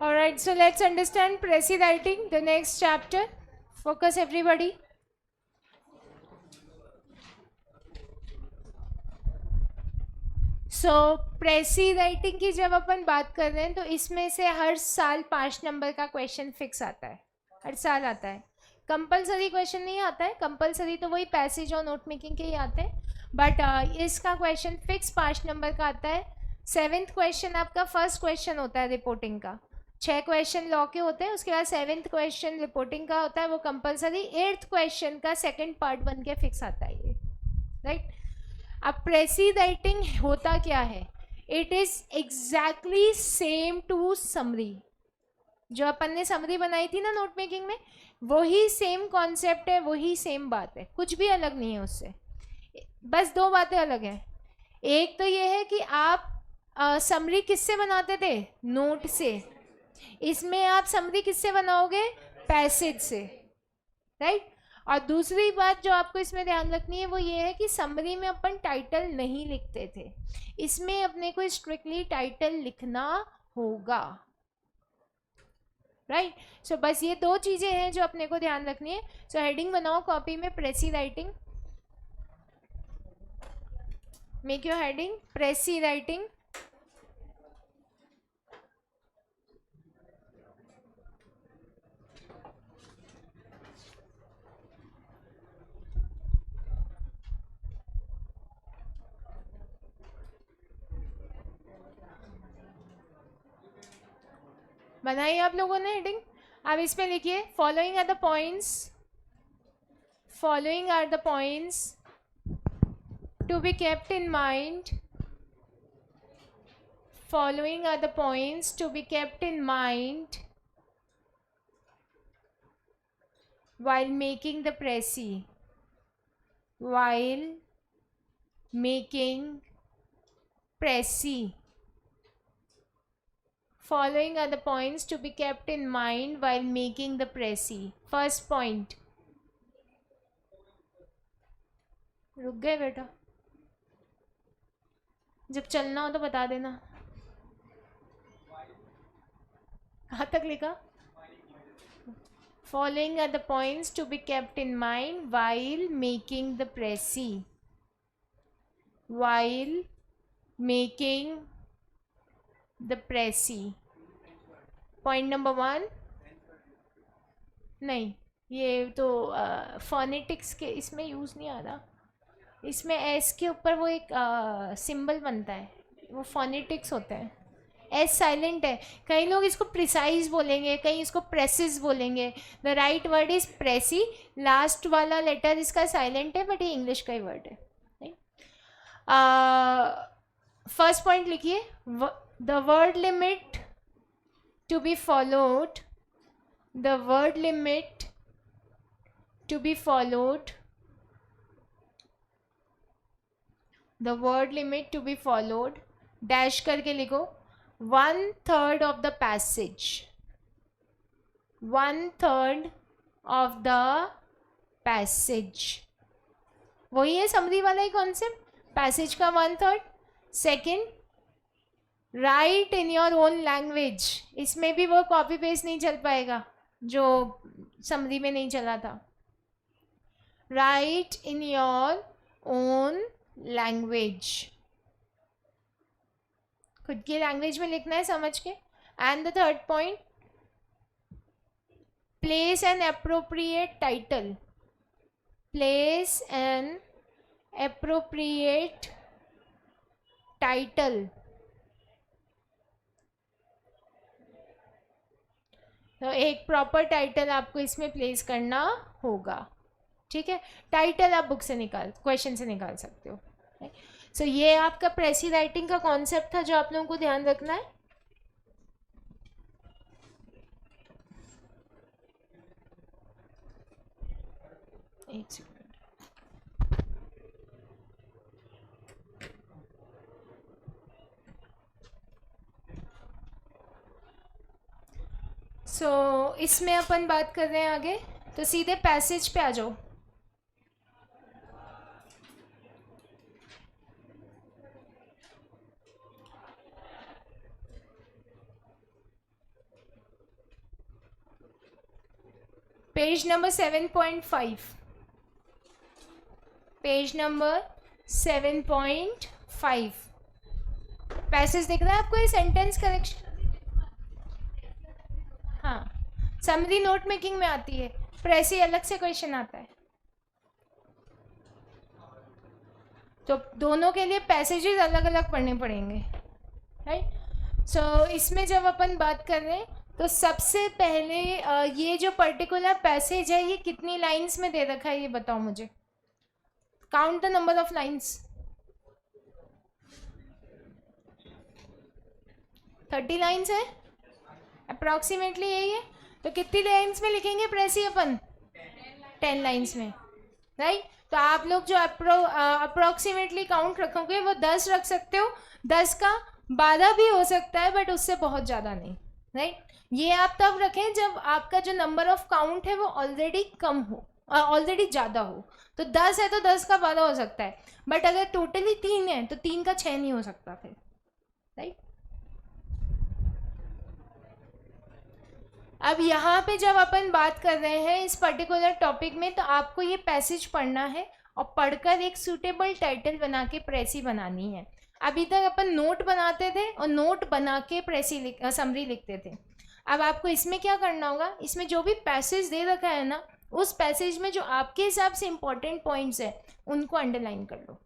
Alright, so let's understand Prezi writing, the next chapter. Focus everybody. So प्रेसी writing की जब अपन बात कर रहे हैं तो इसमें से हर साल 5 नंबर का क्वेश्चन फिक्स आता है, हर साल आता है. कंपलसरी क्वेश्चन नहीं आता है, कंपलसरी तो वही पैसेज और नोट मेकिंग के ही आते हैं, बट इसका क्वेश्चन फिक्स 5 नंबर का आता है. 7th क्वेश्चन आपका फर्स्ट क्वेश्चन होता है रिपोर्टिंग का. 6 क्वेश्चन लॉ के होते हैं, उसके बाद 7th क्वेश्चन रिपोर्टिंग का होता है, वो कंपलसरी. 8th क्वेश्चन का सेकंड पार्ट बन के फिक्स आता है ये, राइट. अब प्रेसी राइटिंग होता क्या है? It is exactly same to summary. जो अपन ने समरी बनाई थी ना नोट मेकिंग में, वही सेम कॉन्सेप्ट है, वही सेम बात है, कुछ भी अलग नहीं है उससे. बस 2 बातें अलग हैं. एक तो ये है कि आप समरी किससे बनाते थे? नोट से. इसमें आप समरी किससे बनाओगे? पैसेज से, राइट. और दूसरी बात जो आपको इसमें ध्यान रखनी है वो ये है कि समरी में अपन टाइटल नहीं लिखते थे, इसमें अपने को स्ट्रिक्टली टाइटल लिखना होगा, राइट. सो बस ये 2 चीज़ें हैं जो अपने को ध्यान रखनी है. सो हेडिंग बनाओ कॉपी में, precis writing. Make your heading precis writing. बनाइए आप लोगों ने हेडिंग. अब इसमें लिखिए following are the points, following are the points to be kept in mind, following are the points to be kept in mind while making the précis, while making précis. Following are the points to be kept in mind while making the précis. First point. रुक गए बेटा? जब चलना हो तो बता देना. कहाँ तक लिखा? Following are the points to be kept in mind while making the précis. While making the précis. Point number 1. नहीं, ये तो फोनेटिक्स के इसमें यूज़ नहीं आ रहा. इसमें एस के ऊपर वो एक सिंबल बनता है, वो फोनेटिक्स होते हैं. एस साइलेंट है. कई लोग इसको प्रिसाइज बोलेंगे, कई इसको प्रेसिस बोलेंगे. The right word is precis. Last वाला लेटर इसका साइलेंट है, बट ये इंग्लिश का ही वर्ड है. फर्स्ट पॉइंट लिखिए, the word limit to be followed, the word limit to be followed, the word limit to be followed, dash करके लिखो, 1/3 of the passage, 1/3 of the passage. वही है समरी वाला ही कॉन्सेप्ट, पैसेज का 1/3. Second, right in your own language. इसमें भी वो copy paste नहीं चल पाएगा जो समरी में नहीं चला था. Right in your own language, खुद की लैंग्वेज में लिखना है समझ के. And the third point, place N appropriate title, place N appropriate title. तो एक प्रॉपर टाइटल आपको इसमें प्लेस करना होगा, ठीक है. टाइटल आप बुक से निकाल, क्वेश्चन से निकाल सकते हो. सो ये आपका प्रेसी राइटिंग का कॉन्सेप्ट था जो आप लोगों को ध्यान रखना है. एक सेकंड. सो इसमें अपन बात कर रहे हैं आगे, तो सीधे पैसेज पे आ जाओ. Page number 7.5, page number 7.5 passage दिख रहा है आपको? ये सेंटेंस करेक्शन, हाँ, समरी नोट मेकिंग में आती है, प्रेसी अलग से क्वेश्चन आता है। तो दोनों के लिए पैसेजेस अलग अलग पढ़ने पड़ेंगे, राइट। सो इसमें जब अपन बात कर रहे हैं तो सबसे पहले ये जो पर्टिकुलर पैसेज है ये कितनी लाइंस में दे रखा है ये बताओ मुझे। Count the number of lines. 30 lines है अप्रॉक्सीमेटली, यही है। तो कितनी लाइंस में लिखेंगे प्रेसी अपन? 10 लाइंस में, राइट। तो आप लोग जो अप्रोक्सीमेटली काउंट रखोगे वो 10 रख सकते हो, 10 का 12 भी हो सकता है, बट उससे बहुत ज़्यादा नहीं, राइट। ये आप तब रखें जब आपका जो नंबर ऑफ काउंट है वो ऑलरेडी कम हो, ऑलरेडी ज़्यादा हो। तो 10 है तो 10 का 12 हो सकता है, बट अगर टोटली 3 है तो 3 का 6 नहीं हो सकता फिर, राइट। अब यहाँ पे जब अपन बात कर रहे हैं इस पर्टिकुलर टॉपिक में, तो आपको ये पैसेज पढ़ना है और पढ़कर एक सूटेबल टाइटल बना के प्रेसी बनानी है। अभी तक अपन नोट बनाते थे और नोट बना के प्रेसी समरी लिखते थे। अब आपको इसमें क्या करना होगा, इसमें जो भी पैसेज दे रखा है ना, उस पैसेज में जो आपके हिसाब से इंपॉर्टेंट पॉइंट्स है उनको अंडरलाइन कर लो,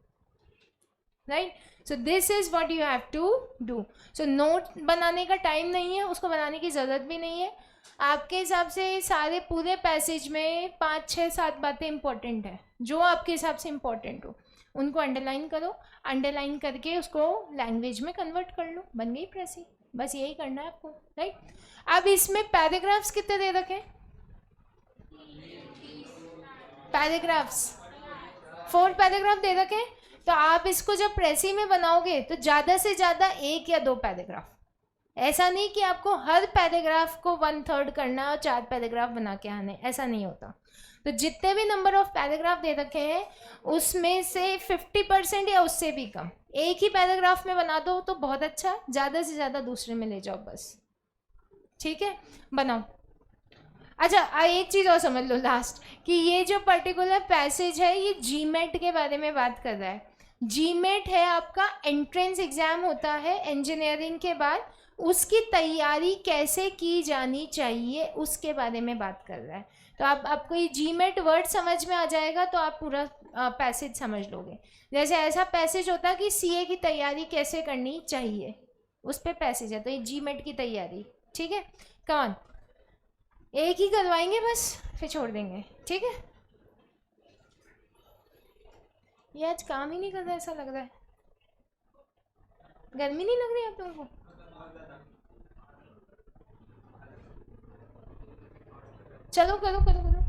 right. So this is what you have to do. So note बनाने का टाइम नहीं है, उसको बनाने की ज़रूरत भी नहीं है। आपके हिसाब से सारे पूरे पैसेज में 5, 6, 7 बातें इंपॉर्टेंट है, जो आपके हिसाब से इंपॉर्टेंट हो उनको अंडरलाइन करो। अंडरलाइन करके उसको लैंग्वेज में कन्वर्ट कर लो, बन गई प्रेसी। बस यही करना है आपको, राइट। अब इसमें पैराग्राफ्स कितने दे रखे? पैराग्राफ्स 4 पैराग्राफ दे रखे। तो आप इसको जब प्रेसी में बनाओगे तो ज़्यादा से ज़्यादा 1 या 2 पैराग्राफ, ऐसा नहीं कि आपको हर पैराग्राफ को 1/3 करना और 4 पैराग्राफ बना के आने, ऐसा नहीं होता। तो जितने भी नंबर ऑफ पैराग्राफ दे रखे हैं उसमें से 50% या उससे भी कम एक ही पैराग्राफ में बना दो तो बहुत अच्छा, ज़्यादा से ज़्यादा दूसरे में ले जाओ बस, ठीक है, बनाओ। अच्छा, एक चीज़ और समझ लो लास्ट, कि ये जो पर्टिकुलर पैसेज है ये जीमेट के बारे में बात कर रहा है। जीमेट है आपका एंट्रेंस एग्ज़ाम होता है इंजीनियरिंग के बाद, उसकी तैयारी कैसे की जानी चाहिए उसके बारे में बात कर रहा है। तो आपको ये जीमेट वर्ड समझ में आ जाएगा तो आप पूरा पैसेज समझ लोगे। जैसे ऐसा पैसेज होता है कि सीए की तैयारी कैसे करनी चाहिए, उस पर पैसेज है। तो ये जीमेट की तैयारी, ठीक है। कौन एक ही करवाएंगे बस, फिर छोड़ देंगे, ठीक है। ये आज काम ही नहीं कर रहा, ऐसा लग रहा है। गर्मी नहीं लग रही आप लोगों को? चलो करो करो करो।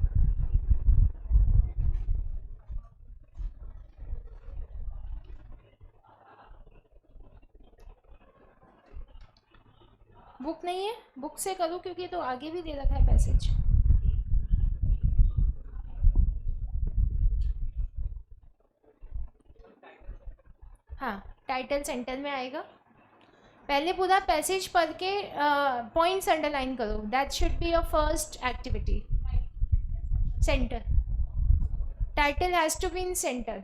बुक नहीं है, बुक से करो क्योंकि तो आगे भी दे रखा है पैसेज। हाँ, टाइटल सेंटर में आएगा। पहले पूरा पैसेज पढ़ के पॉइंट्स अंडरलाइन करो, that should be your first activity. Centre, title has to be in centre.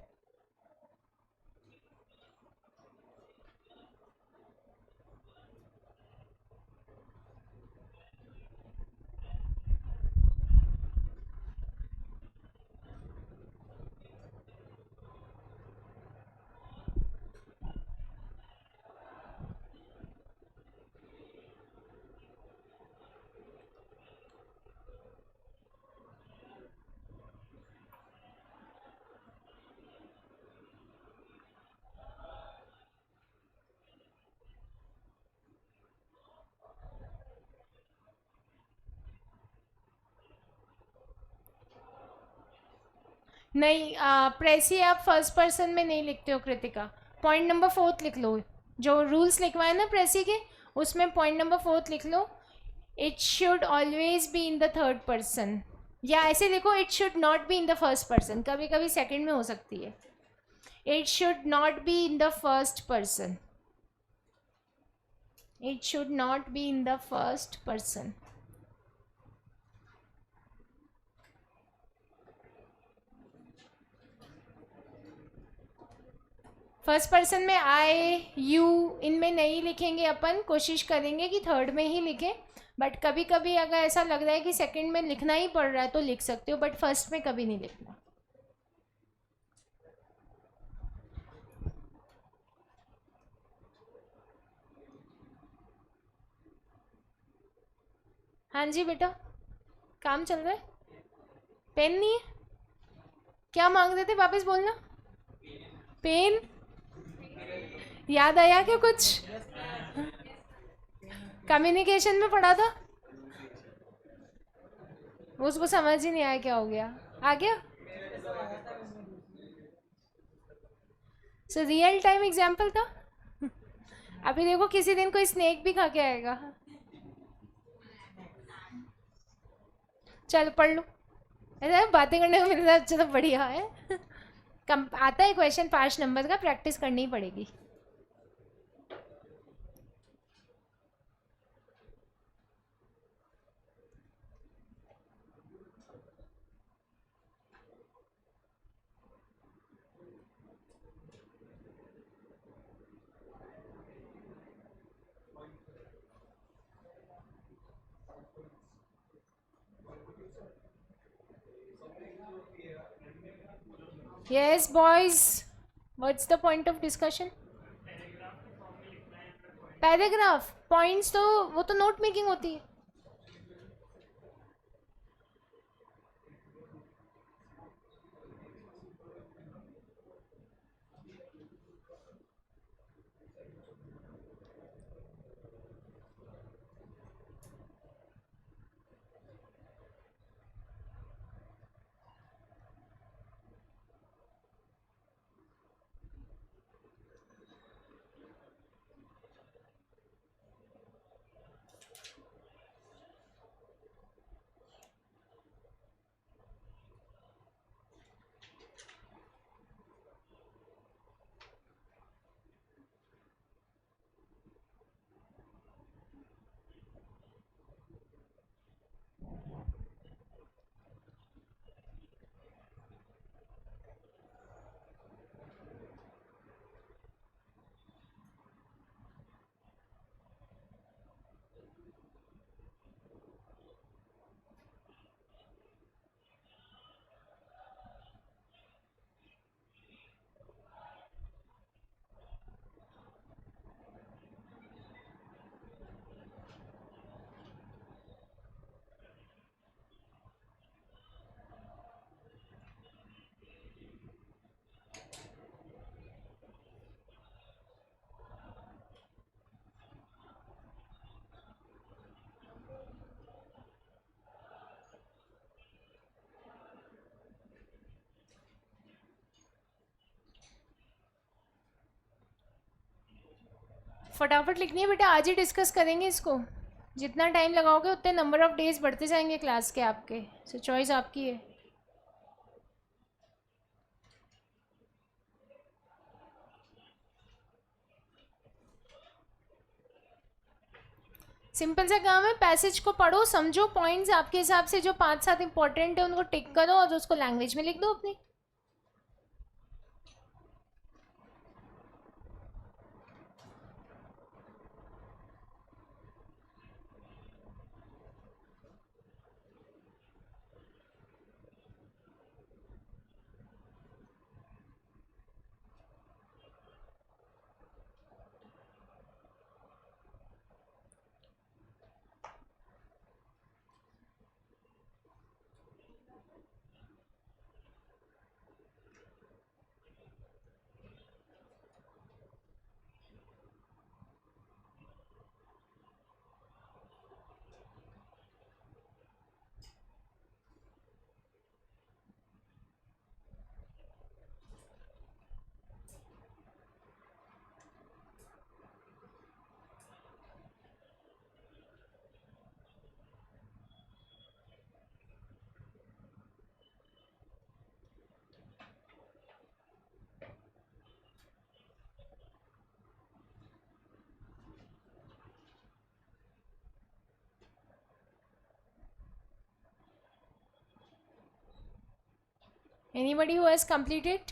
नहीं, प्रेसी आप फर्स्ट पर्सन में नहीं लिखते हो कृतिका। पॉइंट नंबर 4 लिख लो, जो रूल्स लिखवाए ना प्रेसी के, उसमें पॉइंट नंबर 4 लिख लो। It should always be in the third person, या ऐसे लिखो it should not be in the first person, कभी कभी सेकंड में हो सकती है। It should not be in the first person, it should not be in the first person. First person में आई यू इनमें नहीं लिखेंगे, अपन कोशिश करेंगे कि थर्ड में ही लिखें, बट कभी कभी अगर ऐसा लग रहा है कि सेकंड में लिखना ही पड़ रहा है तो लिख सकते हो, बट फर्स्ट में कभी नहीं लिखना। हाँ जी बेटा, काम चल रहा है। पेन नहीं है? क्या मांग रहे थे, वापस बोलना। पेन याद आया क्या कुछ? कम्युनिकेशन में पढ़ा था, उसको समझ ही नहीं आया क्या हो गया। आ गया। सो रियल टाइम एग्जाम्पल था। अभी देखो किसी दिन कोई स्नेक भी खा के आएगा। चल पढ़ लो। अरे बातें करने को मेरे साथ अच्छा तो बढ़िया है। कम आता है क्वेश्चन 5 नंबर का, प्रैक्टिस करनी ही पड़ेगी। Yes boys, what's the point of discussion? Paragraph points तो वो तो नोट मेकिंग होती है। फटाफट लिखनी है बेटा, आज ही डिस्कस करेंगे इसको। जितना टाइम लगाओगे उतने नंबर ऑफ डेज बढ़ते जाएंगे क्लास के आपके। सो चॉइस आपकी है। सिंपल सा काम है, पैसेज को पढ़ो, समझो, पॉइंट्स आपके हिसाब से जो 5-7 इंपॉर्टेंट है उनको टिक करो और उसको लैंग्वेज में लिख दो अपनी। Anybody who has completed?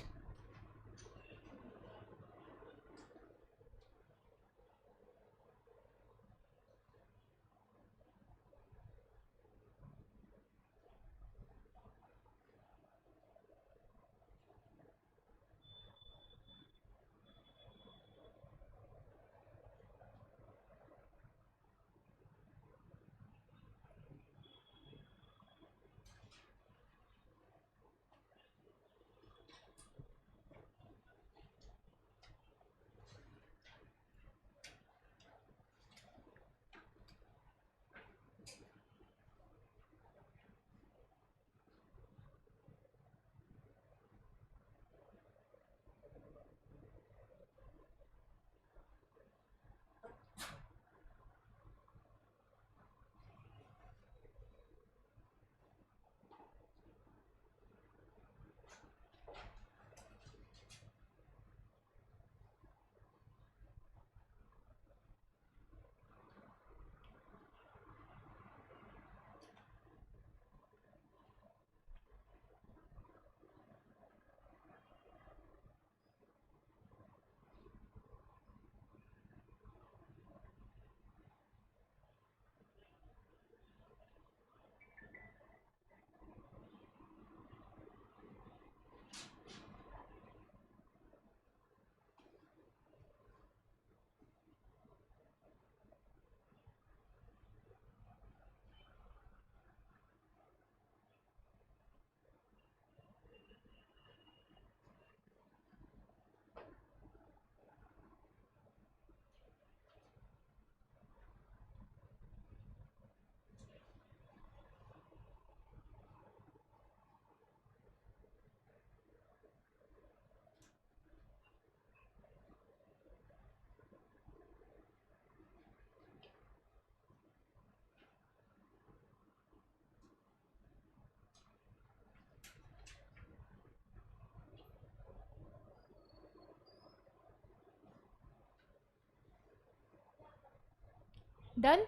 Done.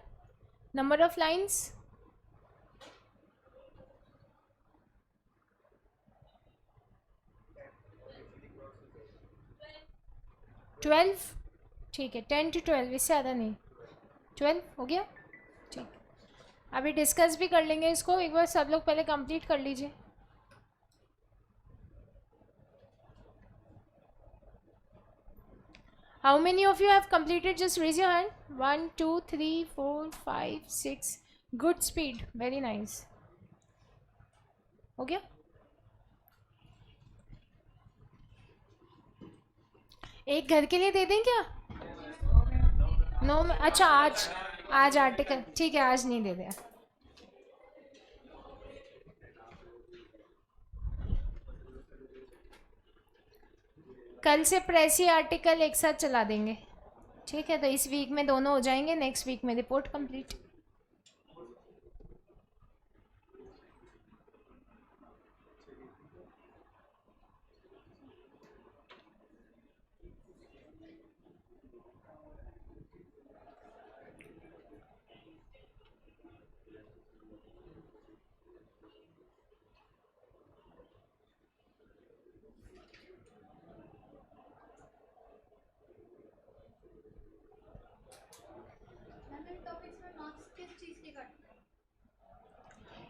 Number of lines 12. ठीक है 10 to 12, इससे ज़्यादा नहीं. 12 हो गया. ठीक. अभी डिस्कस भी कर लेंगे इसको एक बार. सब लोग पहले कंप्लीट कर लीजिए. How many of you have completed? Just raise your hand. 1 2 3 4 5 6. Good speed. Very nice. हो गया. एक घर के लिए दे दें क्या? नो. अच्छा आज आर्टिकल. ठीक है आज नहीं दे दिया. कल से प्रेसी आर्टिकल एक साथ चला देंगे. ठीक है तो इस वीक में दोनों हो जाएंगे. नेक्स्ट वीक में रिपोर्ट कंप्लीट.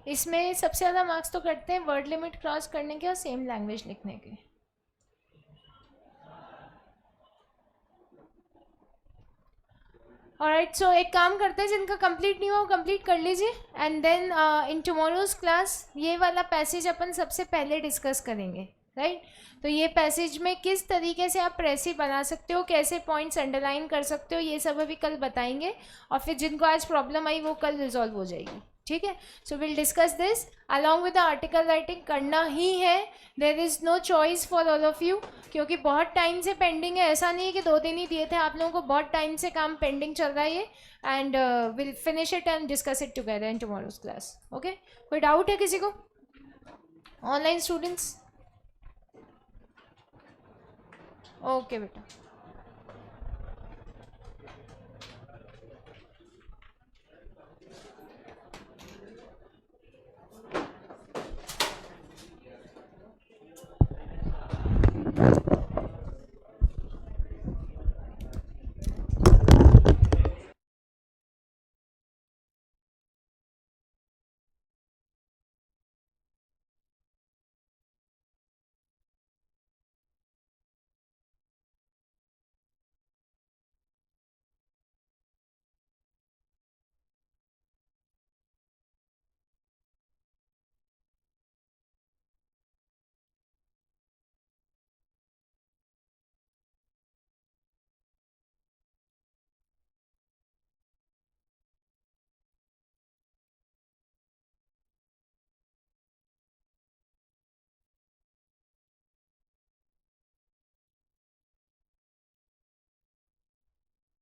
इसमें सबसे ज़्यादा मार्क्स तो कटते हैं वर्ड लिमिट क्रॉस करने के और सेम लैंग्वेज लिखने के. ऑलराइट सो एक काम करते हैं जिनका कंप्लीट नहीं हुआ वो कंप्लीट कर लीजिए. And then in tomorrow's class ये वाला पैसेज अपन सबसे पहले डिस्कस करेंगे. राइट. तो ये पैसेज में किस तरीके से आप प्रेसी बना सकते हो, कैसे पॉइंट्स अंडरलाइन कर सकते हो, ये सब अभी कल बताएंगे. और फिर जिनको आज प्रॉब्लम आई वो कल रिजॉल्व हो जाएगी. ठीक है. So will discuss this along with the article writing. करना ही है. There is no choice for all of you क्योंकि बहुत टाइम से पेंडिंग है. ऐसा नहीं है कि 2 दिन ही दिए थे आप लोगों को. बहुत टाइम से काम पेंडिंग चल रहा है ये. And will finish it and discuss it together in tomorrow's class. Okay. कोई डाउट है किसी को? Online students. ओके बेटा.